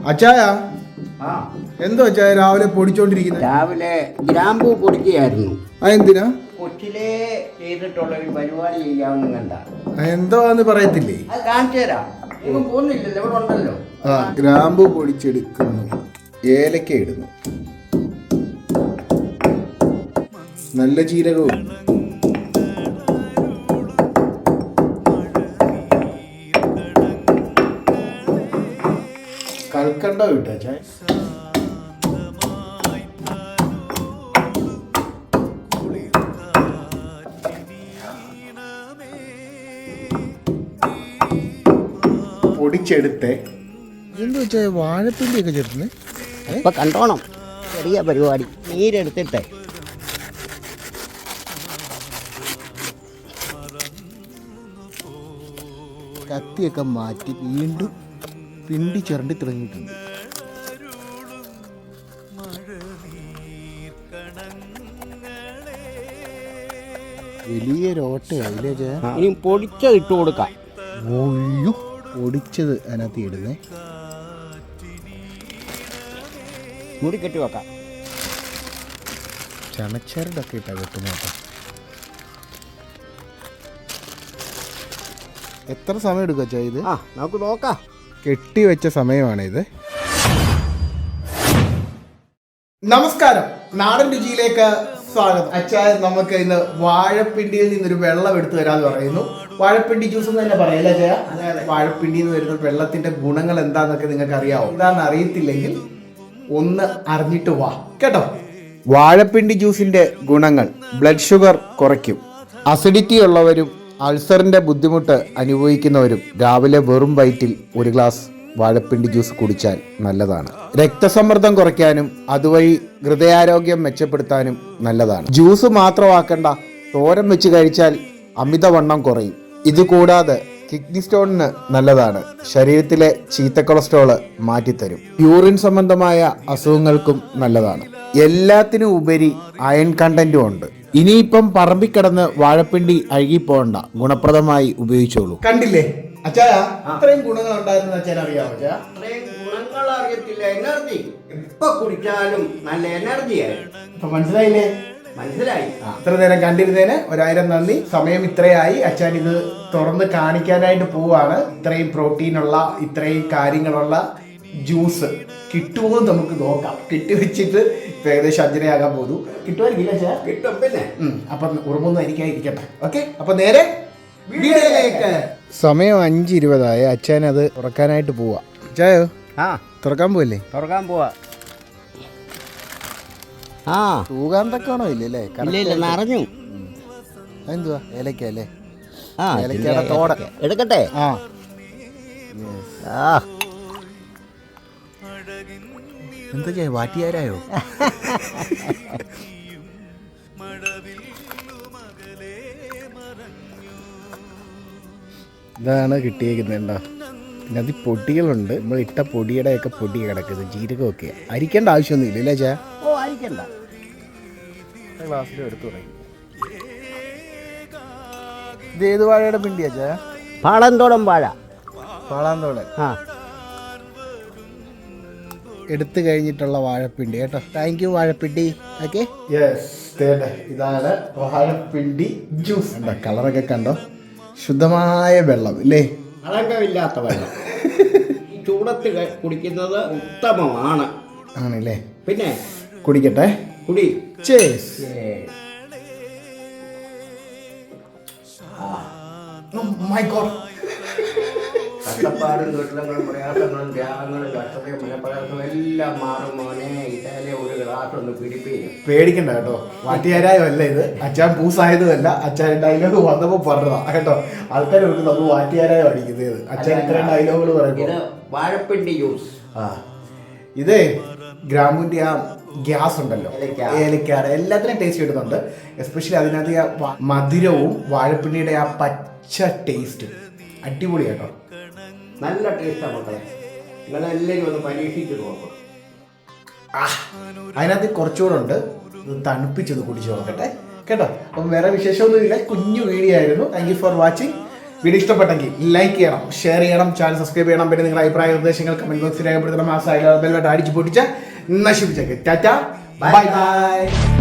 അച്ചായ എന്തോ അച്ചായ രാവിലെ പൊടിച്ചോണ്ടിരിക്കുന്നത്? രാവിലെ ഗ്രാമ്പൂ പൊടിക്കുകയായിരുന്നു. എന്തിനാ? കൊച്ചിലേ ചെയ്തിട്ടുള്ള ഒരു പരിപാടി ചെയ്യാമെന്ന് കണ്ട. എന്തോന്ന് പറയത്തില്ലേ? അത് കാണിച്ചു തരാം. ഒന്നും പോകുന്നില്ലല്ലോ, ഇവിടെ ഉണ്ടല്ലോ. ഗ്രാമ്പൂ പൊടിച്ചെടുക്കുന്നു, ഏലക്ക ഇടുന്നു, നല്ല ജീരകവും, കൽക്കണ്ടോ ഇട്ടാ ചായ. പൊടിച്ചെടുത്ത് എന്താ വെച്ചാൽ വാഴപ്പിണ്ടിയൊക്കെ ചേർത്തുന്നത്. ഇപ്പൊ കണ്ടോണം, ചെറിയ പരിപാടി. നീരെടുത്തിട്ട് കത്തിയൊക്കെ മാറ്റി വീണ്ടും പിണ്ടി ചിരണ്ടി തുടങ്ങിയിട്ടുണ്ട്. വലിയൊരോട്ടയല്ലേ ചേ. ഇനി പൊടിച്ചത് ഇട്ട് കൊടുക്കാം. ഓയ്യോ, പൊടിച്ചത് അതിനകത്ത് ഇടുന്നേ. മുടി കെട്ടി വെക്കാം. ചണച്ചരടൊക്കെ ഇട്ടാ കെട്ടുന്നോട്ടോ. എത്ര സമയം എടുക്കുക ചാ ഇത്? നമുക്ക് നോക്കാം. കെട്ടിവെച്ച സമയമാണിത്. നമസ്കാരം, നാടൻ രുചിയിലേക്ക് സ്വാഗതം. അച്ചായ നമുക്ക് ഇന്ന് വാഴപ്പിണ്ടിയിൽ നിന്നൊരു വെള്ളം എടുത്തു തരാന്ന് പറയുന്നു. വാഴപ്പിണ്ടി ജ്യൂസ് എന്ന് തന്നെ പറയല്ലേ അച്ചായ? വാഴപ്പിണ്ടിയിൽ നിന്ന് വരുന്ന വെള്ളത്തിന്റെ ഗുണങ്ങൾ എന്താന്നൊക്കെ നിങ്ങൾക്ക് അറിയാവോ? എന്താണെന്ന് അറിയത്തില്ലെങ്കിൽ ഒന്ന് അറിഞ്ഞിട്ട് വാ കേട്ടോ. വാഴപ്പിണ്ടി ജ്യൂസിന്റെ ഗുണങ്ങൾ: ബ്ലഡ് ഷുഗർ കുറയ്ക്കും. അസിഡിറ്റി ഉള്ളവരും അൾസറിന്റെ ബുദ്ധിമുട്ട് അനുഭവിക്കുന്നവരും രാവിലെ വെറും വയറ്റിൽ ഒരു ഗ്ലാസ് വാഴപ്പിണ്ടി ജ്യൂസ് കുടിച്ചാൽ നല്ലതാണ്. രക്തസമ്മർദ്ദം കുറയ്ക്കാനും അതുവഴി ഹൃദയാരോഗ്യം മെച്ചപ്പെടുത്താനും നല്ലതാണ്. ജ്യൂസ് മാത്രമാക്കണ്ട, തോരൻ വെച്ച് കഴിച്ചാൽ അമിതവണ്ണം കുറയും. ഇതുകൂടാതെ കിഡ്നി സ്റ്റോണിന് നല്ലതാണ്. ശരീരത്തിലെ ചീത്ത കൊളസ്ട്രോള് മാറ്റിത്തരും. യൂറിൻ സംബന്ധമായ അസുഖങ്ങൾക്കും നല്ലതാണ്. എല്ലാത്തിനും ഉപരി അയൺ കണ്ടന്റും ഉണ്ട്. ഇനിയിപ്പം പറമ്പിക്കിടന്ന് വാഴപ്പിണ്ടി അഴുകിപ്പോണ്ട, ഗുണപ്രദമായി ഉപയോഗിച്ചോളൂ. കണ്ടില്ലേ അച്ചായ, അത്രയും ഗുണങ്ങൾ ഉണ്ടായിരുന്നു അച്ഛൻ അറിയാമോ? അത്രയും ഗുണങ്ങൾ അറിയത്തില്ല. എനർജി എപ്പോ കുടിച്ചാലും നല്ല എനർജിയായി. ഇപ്പൊ മനസ്സിലായില്ലേ? മനസ്സിലായി. ഇത്ര നേരം കണ്ടിരുന്നതിന് 1000 നന്ദി. സമയം ഇത്രയായി. അച്ഛൻ ഇത് തുറന്ന് കാണിക്കാനായിട്ട് പോവാണ്. ഇത്രയും പ്രോട്ടീനുള്ള, ഇത്രയും കാര്യങ്ങളുള്ള ജ്യൂസ് കിട്ടുമോ നമുക്ക് നോക്കാം. കിട്ടി വെച്ചിട്ട് ഇപ്പൊ ഏകദേശം 5:30 പോകുന്നു. കിട്ടുമായിരിക്കില്ല? കിട്ടും. പിന്നെ അപ്പൊ ഉറങ്ങൊന്നും എനിക്കായിരിക്കട്ടെ. ഓക്കെ, അപ്പൊ നേരെ വീഡിയോയിലേക്ക്. സമയം 5:20. അച്ഛൻ അത് തുറക്കാനായിട്ട് പോവാ. അച്ചായോ, തുറക്കാൻ പോവല്ലേ? തുറക്കാൻ പോവാ. തൂകാൻ തക്കാണോ? ഇല്ലല്ലേ? അറിഞ്ഞു. എന്തുവാ? ഏലക്ക അല്ലേ? ഏലക്കയുടെ തോട് എടുക്കട്ടെ. എന്താ ചെയ്യാ, വാറ്റിയാരായോ? ഇതാണ് കിട്ടിയേക്കുന്നുണ്ടോ? പിന്നെ അത് പൊടികളുണ്ട്. നമ്മൾ ഇട്ട പൊടിയുടെയൊക്കെ പൊടി കിടക്കുന്നത്, ജീരകമൊക്കെ. അരിക്കേണ്ട ആവശ്യമൊന്നും ഇല്ലല്ലേ ചാ? അരിക്കണ്ട. ഗ്ലാസ്സിലും എടുത്തു തുടങ്ങി. ഇത് ഏത് വാഴയുടെ പിണ്ടിയാ ചാ? പാളന്തോടൻ വാഴ. പാളാന്തോടൻ. എടുത്തു കഴിഞ്ഞിട്ടുള്ള വാഴപ്പിണ്ടി കേട്ടോ. താങ്ക് യു വാഴപ്പിണ്ടി. ഓക്കെ, ഇതാണ് വാഴപ്പിണ്ടി ജ്യൂസ്. കണ്ടോ, കളറൊക്കെ കണ്ടോ? ശുദ്ധമായ വെള്ളം ഇല്ലേ? കളങ്കമില്ലാത്ത വെള്ളം. ചൂടത്ത് കുടിക്കുന്നത് ഉത്തമമാണ്. ആണല്ലേ? പിന്നെ കുടിക്കട്ടെ. കുടി. കഷ്ടപ്പാടും ദുരിതങ്ങളും പ്രയാസങ്ങളും ത്യാഗങ്ങളും കഷ്ടതയും മനപ്രയാസവും എല്ലാം മാറും മോനെ. ഇതേ ഒരു ഗ്ലാസ് ഒന്ന് പിടിപ്പിക്കും. പേടിക്കണ്ട കേട്ടോ, വാറ്റിയാരായോ അല്ല ഇത്. അച്ഛൻ പൂസായതുമല്ല. അച്ഛൻ ഡയലോഗ് വന്നപ്പോ പറഞ്ഞതാ കേട്ടോ. ആൾക്കാർ നമ്മൾ വാറ്റിയാരായോ അടിക്കുന്നത്. അച്ഛൻ ഇത്രയും ഡയലോഗുകൾ പറയുമ്പോൾ വാഴപ്പിണ്ടി ജ്യൂസ്. ഇത് ഗ്രാമ്പൂന്റെ ആ ഗ്യാസ് ഉണ്ടല്ലോ, ഏലക്കാട്, എല്ലാത്തിനും ടേസ്റ്റ് കിട്ടുന്നുണ്ട്. എസ്പെഷ്യലി അതിനകത്ത് മധുരവും വാഴപ്പിണ്ടിയുടെ ആ പച്ച ടേസ്റ്റ് അടിപൊളി കേട്ടോ. നല്ല ടേസ്റ്റാണ് മക്കളെ. നിങ്ങളെല്ലാവരും ഒന്ന് പരീക്ഷിച്ച് നോക്കും. അതിനകത്ത് കുറച്ചുകൂടെ ഉണ്ട്. തണുപ്പിച്ചത് കുടിച്ചു നോക്കട്ടെ കേട്ടോ. അപ്പം വേറെ വിശേഷമൊന്നുമില്ല. കുഞ്ഞു വീഡിയോ ആയിരുന്നു. Thank you for watching. Video ഇഷ്ടപ്പെട്ടെങ്കിൽ ലൈക്ക് ചെയ്യണം, ഷെയർ ചെയ്യണം, ചാനൽ സബ്സ്ക്രൈബ് ചെയ്യണം. പിന്നെ നിങ്ങളുടെ അഭിപ്രായ നിർദ്ദേശങ്ങൾ കമന്റ് ബോക്സിൽ രേഖപ്പെടുത്തണം. ആ സൈഡിൽ ബെല്ലോട്ട് അടിച്ചു പൊട്ടിച്ച് നശിപ്പിച്ചേക്ക്. Tata, bye bye.